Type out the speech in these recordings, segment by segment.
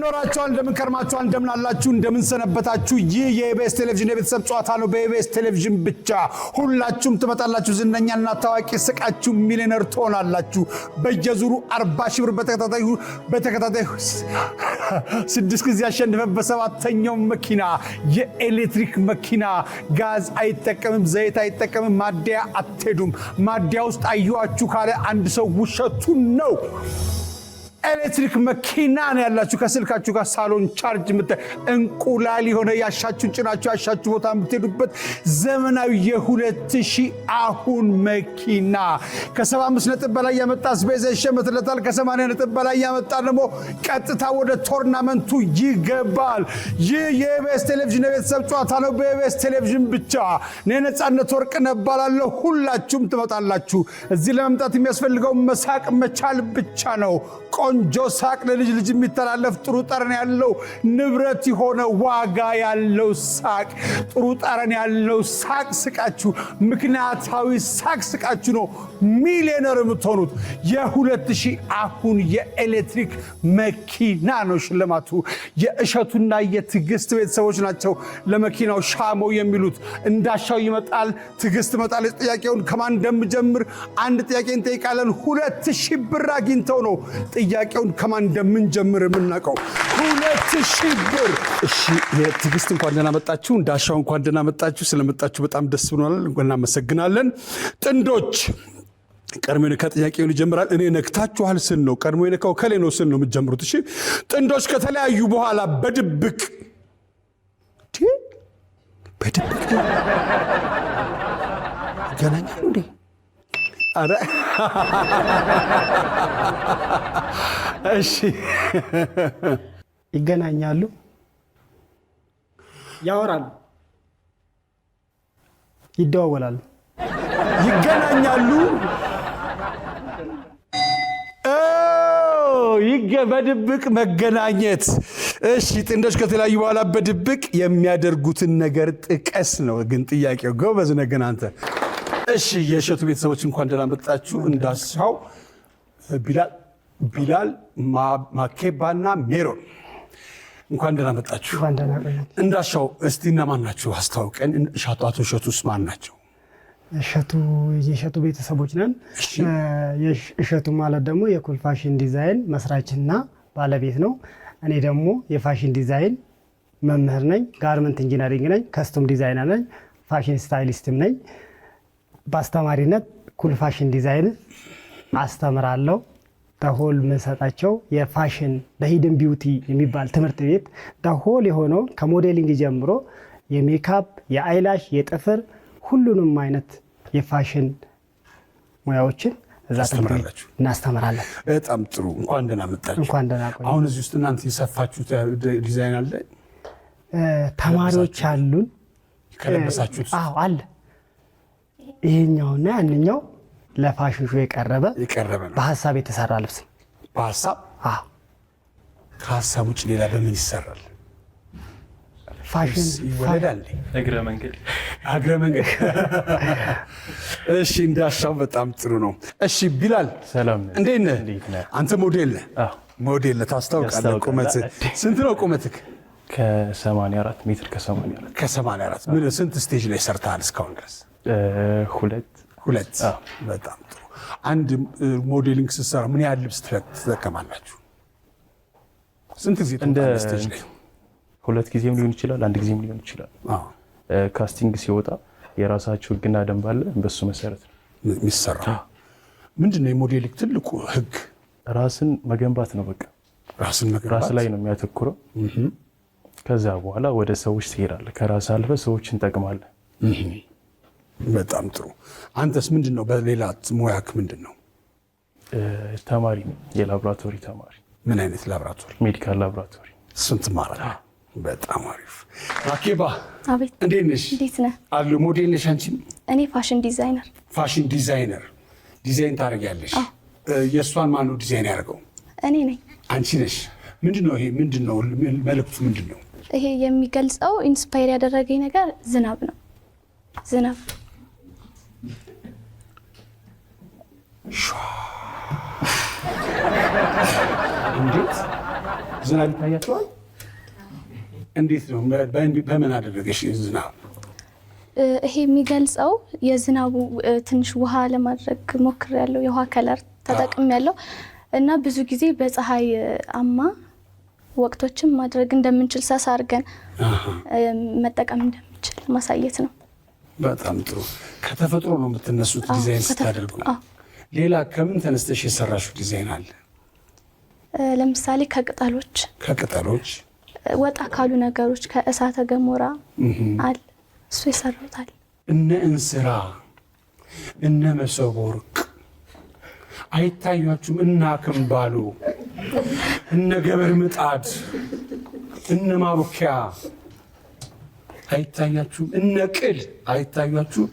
እንደምኖራችኋል እንደምንከርማችኋል እንደምናላችሁ እንደምንሰነበታችሁ ይህ የኢቢኤስ ቴሌቪዥን የቤተሰብ ጨዋታ ነው በኢቢኤስ ቴሌቪዥን ብቻ ሁላችሁም ትመጣላችሁ ዝነኛና ታዋቂ ስቃችሁ ሚሊዮነር ትሆናላችሁ በየዙሩ 40 ሺህ ብር በተከታታይ 6 ጊዜ አሸንፈን በሰባተኛው መኪና የኤሌክትሪክ መኪና ጋዝ አይጠቀምም ዘይት አይጠቀምም ማዲያ አትሄዱም ማዲያ ውስጥ አዩአችሁ ካለ አንድ ሰው ውሸቱን ነው ኤሌክትሪክ መኪና ነው ያላችሁ ከስልካችሁ ጋር ሳሎን ቻርጅ እንቁላል የሆነ ያሻችሁን ጭናችሁ ያሻችሁ ቦታ የምትሄዱበት ዘመናዊ የ2000 አሁን መኪና ከ75 ነጥብ በላይ ያመጣ አስቤዛ ይሸመትለታል ከ80 ነጥብ በላይ ያመጣ ደግሞ ቀጥታ ወደ ቶርናመንቱ ይገባል ይህ የኢቢኤስ ቴሌቪዥን የቤተሰብ ጨዋታ ነው በኢቢኤስ ቴሌቪዥን ብቻ ነፃነት ወርቅነህ እባላለሁ ሁላችሁም ትመጣላችሁ እዚህ ለመምጣት የሚያስፈልገው መሳቅ መቻል ብቻ ነው ቆንጆ ሳቅ ለልጅ ልጅ የሚተላለፍ ጥሩ ጠረን ያለው ንብረት የሆነ ዋጋ ያለው ሳቅ ጥሩ ጠረን ያለው ሳቅ ስቃችሁ ምክንያታዊ ሳቅ ስቃችሁ ነው ሚሊዮነር የምትሆኑት የ2000 አሁን የኤሌክትሪክ መኪና ነው ሽልማቱ የእሸቱና የትግስት ቤተሰቦች ናቸው ለመኪናው ሻሞ የሚሉት እንዳሻው ይመጣል ትግስት መጣል ጥያቄውን ከማን እንደምጀምር አንድ ጥያቄ እንጠይቃለን 2000 ብር አግኝተው ነው ጥያቄውን ከማን እንደምንጀምር የምናቀው 2000 ብር እሺ የትግስት እንኳን ደህና መጣችሁ እንዳሻው እንኳን ደህና መጣችሁ ስለመጣችሁ በጣም ደስ ብሎናል እናመሰግናለን ጥንዶች ቀድሞ ከጥያቄው ይጀምራል እኔ ነክታችኋል ስል ነው ቀድሞ የነካው ከሌ ነው ስል ነው የምትጀምሩት እሺ ጥንዶች ከተለያዩ በኋላ በድብቅ ገናኛሉ እንዴ አረ እሺ ይገናኛሉ ያወራሉ ይደዋወላሉ ይገናኛሉ በድብቅ መገናኘት እሺ ጥንዶች ከተለያዩ በኋላ በድብቅ የሚያደርጉትን ነገር ጥቀስ ነው ግን ጥያቄው ጎበዝ ነህ አንተ እሺ የእሸቱ ቤተሰቦች እንኳን ደህና መጣችሁ እንዳሻው ቢላል ማኬባና ሜሮን እንኳን ደህና መጣችሁ እንዳሻው እስቲ እነማን ናችሁ አስተዋውቀን አቶ እሸቱስ ማን ናቸው የእሸቱ ቤተሰቦች ነን እሸቱ ማለት ደግሞ የኩል ፋሽን ዲዛይን መስራችና ባለቤት ነው እኔ ደግሞ የፋሽን ዲዛይን መምህር ነኝ ጋርመንት ኢንጂነሪንግ ነኝ ከስተም ዲዛይነር ነኝ ፋሽን ስታይሊስትም ነኝ በአስተማሪነት ኩል ፋሽን ዲዛይን አስተምራለሁ ዳሆል መሰጣቸው የፋሽን በሂድን ቢዩቲ የሚባል ትምህርት ቤት ዳሆል የሆነው ከሞዴሊንግ ጀምሮ የሜካፕ የአይላሽ የጥፍር ሁሉንም አይነት የፋሽን ሙያዎችን እዛ ተምራላችሁ እናስተምራለን በጣም ጥሩ እንኳን ደህና መጣችሁ እንኳን ደህና ቆዩ አሁን እዚህ ውስጥ እናንተ የሰፋችሁት ዲዛይን አለ ተማሪዎች አሉን ከለበሳችሁት አዎ አለ ይሄኛውና ያንኛው ለፋሽን ሾው የቀረበ ነው በሐሳብ የተሰራ ልብስ በሐሳብ ከሐሳብ ውጭ ሌላ በምን ይሰራል ፋሽን ይወለዳል እግረ መንገድ እሺ እንዳሻው በጣም ጥሩ ነው እሺ ቢላል ሰላም እንዴት ነህ አንተ ሞዴል ነህ ታስታውቃለህ ቁመት ስንት ነው ቁመትክ ከ84 ሜትር ከ84 ምን ስንት ስቴጅ ላይ ሰርተሃል እስካሁን ድረስ ሁለት በጣም ጥሩ አንድ ሞዴሊንግ ስትሰራ ምን ያህል ልብስ ትጠቀማላችሁ ስንት ጊዜ ስቴጅ ላይ ሁለት ጊዜም ሊሆን ይችላል አንድ ጊዜም ሊሆን ይችላል ካስቲንግ ሲወጣ የራሳቸው ህግና ደንብ አለ በሱ መሰረት ነው የሚሰራ ምንድነው የሞዴሊንግ ትልቁ ህግ ራስን መገንባት ነው በቃ ራስ ላይ ነው የሚያተኩረው ከዛ በኋላ ወደ ሰዎች ትሄዳለህ ከራስ አልፈ ሰዎችን ጠቅማለህ በጣም ጥሩ አንተስ ምንድነው በሌላ ሙያክ ምንድነው ተማሪ ነኝ የላብራቶሪ ተማሪ ምን አይነት ላብራቶሪ ሜዲካል ላብራቶሪ ስንት ማረጋ በጣም አሪፍ አኬባ አቤት እንዴት ነሽ እንዴት ነህ አሉ ሞዴል ነሽ አንቺ እኔ ፋሽን ዲዛይነር ዲዛይን ታደርጊያለሽ የእሷን ማን ነው ዲዛይን ያደርገው እኔ ነኝ አንቺ ነሽ ምንድነው ይሄ ምንድነው መልእክቱ ምንድነው ይሄ የሚገልጸው ኢንስፓየር ያደረገኝ ነገር ዝናብ ነው ዝናብ እንዴት ዝናብ ይታያቸዋል? እንዴት ነው? በምን አደረገሽ ዝናብ? ይሄ የሚገልጸው የዝናቡ ትንሽ ውሃ ለማድረግ ሞክሬያለሁ። የውሃ ከለር ተጠቅሜያለሁ እና ብዙ ጊዜ በፀሐይ አማ ወቅቶችን ማድረግ እንደምንችል ሳሳ አድርገን መጠቀም እንደምንችል ማሳየት ነው። በጣም ጥሩ። ከተፈጥሮ ነው የምትነሱት ዲዛይን ስታደርጉ? ሌላ ከምን ተነስተሽ የሰራሽው ዲዛይን አለ? ለምሳሌ ከቅጠሎች ወጣ ካሉ ነገሮች ከእሳተ ገሞራ አለ እሱ ይሰራውታል። እነ እንስራ እነ መሶበ ወርቅ አይታያችሁም? እና አክምባሎ እነ ገበር ምጣድ እነ ማቡኪያ አይታያችሁም? እነ ቅል አይታያችሁም?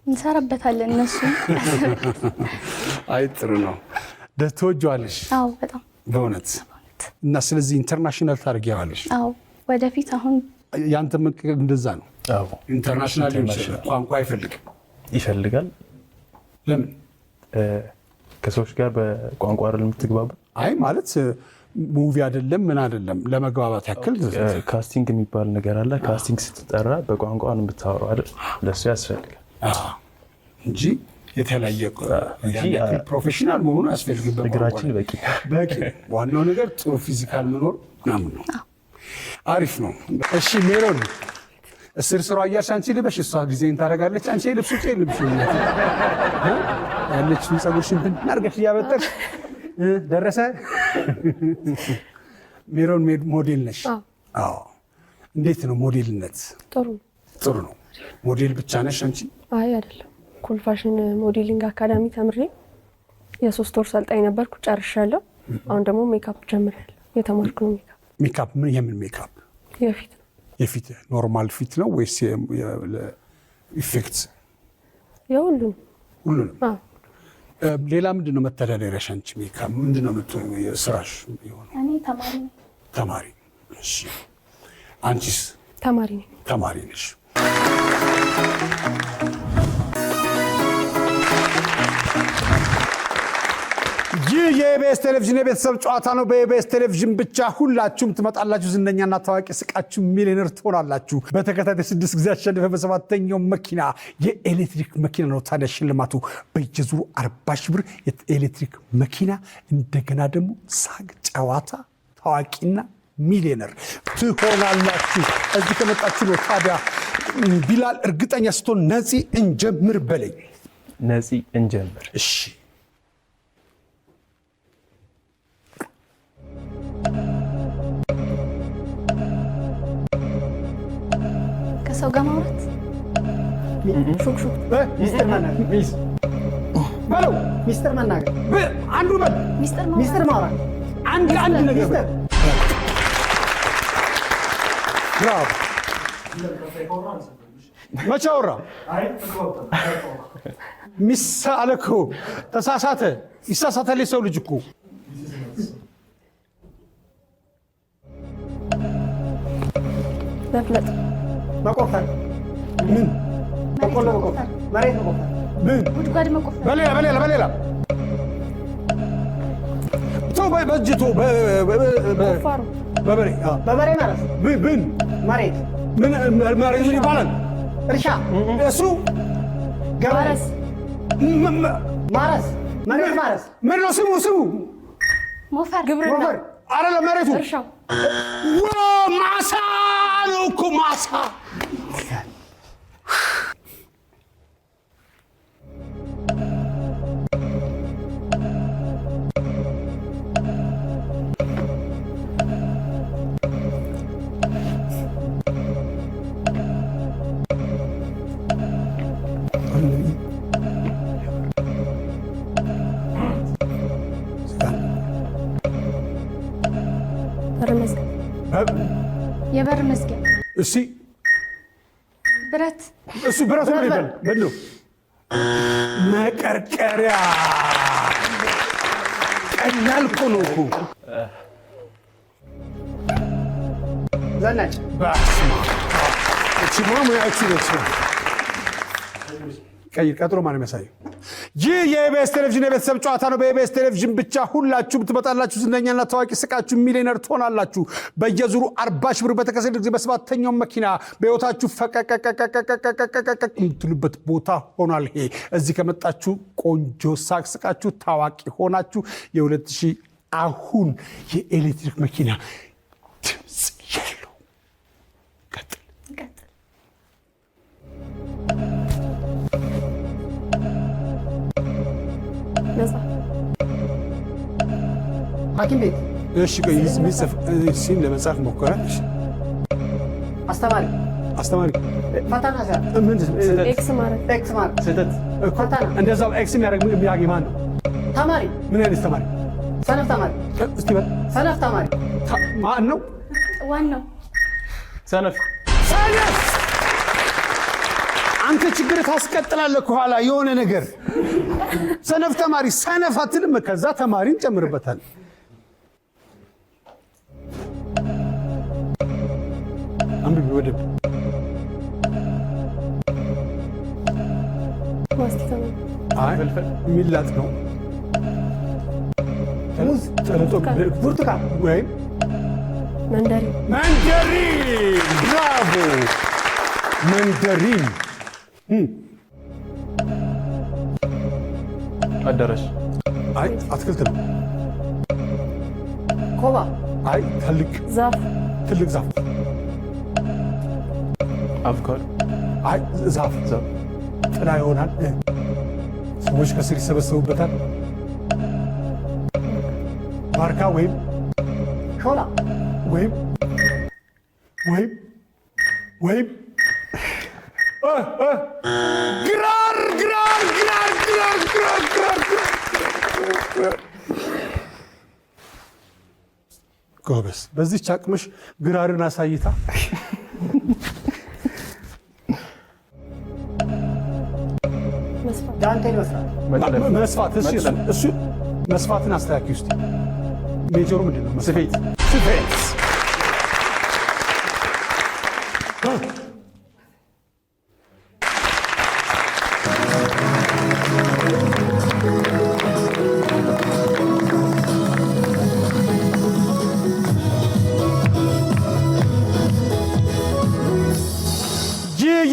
እንሰራበታለን እነሱ። አይ ጥሩ ነው። ትወጂዋለሽ? አዎ በጣም በእውነት። እና ስለዚህ ኢንተርናሽናል ታደርጊዋለሽ? አዎ ወደፊት። አሁን ያንተ ምክር እንደዛ ነው? አዎ ኢንተርናሽናል ቋንቋ ይፈልጋል። ለምን? ከሰዎች ጋር በቋንቋ አይደል የምትግባባ? አይ ማለት ሙቪ አይደለም ምን አይደለም ለመግባባት ያክል ካስቲንግ የሚባል ነገር አለ። ካስቲንግ ስትጠራ በቋንቋ ነው የምታወራው አይደል? ለሱ ያስፈልጋል እንጂ የተለያየ ፕሮፌሽናል መሆኑ ያስፈልግበት። እግራችን በቂ። ዋናው ነገር ጥሩ ፊዚካል መኖር ምናምን ነው። አሪፍ ነው። እሺ ሜሮን እስር ስራ እያልሽ አንቺ ልበሽ እሷ ዲዛይን ታደርጋለች። አንቺ ልብሱ ልብሽ ያለችውን ፀጉርሽን ብናርገሽ እያበጠርሽ ደረሰ። ሜሮን ሞዴል ነሽ? አዎ። እንዴት ነው ሞዴልነት? ጥሩ ነው። ሞዴል ብቻ ነሽ አንቺ? አይ አይደለም። ኩል ፋሽን ሞዴሊንግ አካዳሚ ተምሬ የ3 ወር ሰልጣኝ ነበርኩ፣ ጨርሻለሁ። አሁን ደግሞ ሜካፕ ጀምሬያለሁ። የተማርኩ ነው ሜካፕ። ምን የምን ሜካፕ? የፊት ነው። የፊት ኖርማል ፊት ነው ወይስ ኢፌክት? የሁሉንም። ሁሉንም። ሌላ ምንድን ነው መተዳደሪያሽ አንቺ? ሜካፕ ምንድን ነው ስራሽ? እኔ ተማሪ። እሺ አንቺስ? ተማሪ ነኝ። ተማሪ ነሽ። ይህ የኢቢኤስ ቴሌቪዥን የቤተሰብ ጨዋታ ነው። በኢቢኤስ ቴሌቪዥን ብቻ ሁላችሁም ትመጣላችሁ፣ ዝነኛና ታዋቂ ስቃችሁ ሚሊዮነር ትሆናላችሁ። በተከታታይ 6 ጊዜ አሸንፈ በ7ኛው መኪና የኤሌክትሪክ መኪና ነው። ታዲያ ሽልማቱ በየዙሩ 40 ሺህ ብር የኤሌክትሪክ መኪና፣ እንደገና ደግሞ ሳቅ ጨዋታ፣ ታዋቂና ሚሊዮነር ትሆናላችሁ። እዚህ ከመጣችሁ ነው። ታዲያ ቢላል እርግጠኛ ስትሆን ነፂ እንጀምር በለኝ። ነፂ እንጀምር። እሺ ከሰው ጋር ማውራት ሹክሹክ ሚስጥር መናገር አንዱ ሚስጥር ማውራት አንድ ነገር ብራቮ። መቼ አወራ? ሚሳ አለ እኮ ተሳሳተ። ይሳሳታል የሰው ልጅ እኮ። መፍለጥ፣ መቆፈር። ምን? በቆሎ መቆፈር፣ መሬት መቆፈር። ምን? ጉድጓድ መቆፈር። በሌላ ተው፣ በእጅቶ ቁፋሮ፣ በበሬ ማረስ። ምን? መሬት ምን ይባላል? እርሻ። እሱ ገበሬ ማረስ፣ መሬት ማረስ። ምን ነው ስሙ? ሞፈር፣ ግብርና። አይደለም መሬቱ እርሻው ማሳ ነው እኮ ማሳ። የበር መዝጊያ። እሺ ብረት። እሱ ብረት ነው ይባል። ምንድነው? መቀርቀሪያ። ቀላል እኮ ነው እኮ። ዘናጭ። በስመ አብ። እቺ ማሙያችሁ ነው። ቀይ ቀጥሮ ማን የሚያሳየው? ይህ የኢቢኤስ ቴሌቪዥን የቤተሰብ ጨዋታ ነው። በኢቢኤስ ቴሌቪዥን ብቻ ሁላችሁም ትመጣላችሁ። ዝነኛና ታዋቂ ስቃችሁ ሚሊዮነር ትሆናላችሁ። በየዙሩ 40 ሺህ ብር በተከሰለ ጊዜ በሰባተኛው መኪና በህይወታችሁ ፈቀቀቀቀቀቀቀቀቀቀ የምትሉበት ቦታ ሆኗል። ይሄ እዚህ ከመጣችሁ ቆንጆ ሳቅ ስቃችሁ ታዋቂ ሆናችሁ የ2000 አሁን የኤሌክትሪክ መኪና ድምፅ ያለው ቀጥል ሐኪም ቤት እሺ ሚጽፍ ሲም ለመጻፍ ሞከረ። እሺ አስተማሪ ፈተና ምን ኤክስ ማለት ስህተት ፈተና እንደዛው ኤክስ የሚያደርግ ማን ነው? ተማሪ ምን አይነት ተማሪ? ሰነፍ ተማሪ እስቲ በል ሰነፍ ተማሪ ማን ነው? ዋናው ሰነፍ አንተ ችግር ታስቀጥላለህ ከኋላ የሆነ ነገር ሰነፍ ተማሪ ሰነፍ አትልም። ከዛ ተማሪን ጨምርበታል። አንብቢ ወደ ሚላጥ ነው። ሙዝ ብርቱካን ወይም መንደሪን ብራቮ መንደሪን አዳራሽ አይ አትክልት ነው። ኮባ አይ ትልቅ ዛፍ አቮካዶ አይ ዛፍ ጥላ ይሆናል። ሰዎች ከስር ይሰበሰቡበታል። ባርካ ወይም ሾላ ወይም ግራር ጎበዝ። በዚህች አቅምሽ ግራርን አሳይታ ዳንቴል መስፋት እሱ መስፋትን አስተካኪ ውስጥ ሜጀሩ ምንድን ነው? ስፌት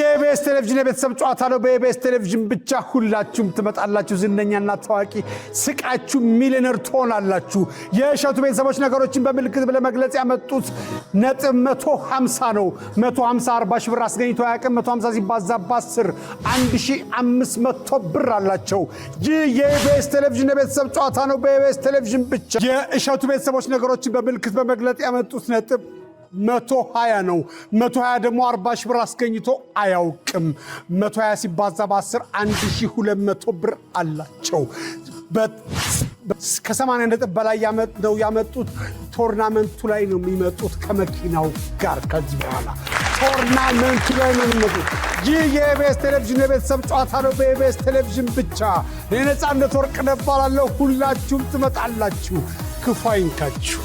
የኢቢኤስ ቴሌቪዥን የቤተሰብ ጨዋታ ነው። በኢቢኤስ ቴሌቪዥን ብቻ ሁላችሁም ትመጣላችሁ። ዝነኛና ታዋቂ ስቃችሁ ሚሊዮነር ትሆናላችሁ። የእሸቱ ቤተሰቦች ነገሮችን በምልክት ለመግለጽ ያመጡት ነጥብ 150 ነው። 150 40 ሺህ ብር አስገኝቶ አያውቅም። 150 ሲባዛ በ10 1500 ብር አላቸው። ይህ የኢቢኤስ ቴሌቪዥን የቤተሰብ ጨዋታ ነው። በኢቢኤስ ቴሌቪዥን ብቻ የእሸቱ ቤተሰቦች ነገሮችን በምልክት በመግለጽ ያመጡት ነጥብ 120 ነው። 120 ደግሞ 40 ሺህ ብር አስገኝቶ አያውቅም። 120 ሲባዛ በ10 1200 ብር አላቸው። ከ80 ነጥብ በላይ ያመጡት ቶርናመንቱ ላይ ነው የሚመጡት ከመኪናው ጋር። ከዚህ በኋላ ቶርናመንቱ ላይ ነው የሚመጡት። ይህ የኢቢኤስ ቴሌቪዥን የቤተሰብ ጨዋታ ነው። በኢቢኤስ ቴሌቪዥን ብቻ። የነፃነት ወርቅነህ እባላለሁ። ሁላችሁም ትመጣላችሁ። ክፉ አይንካችሁ።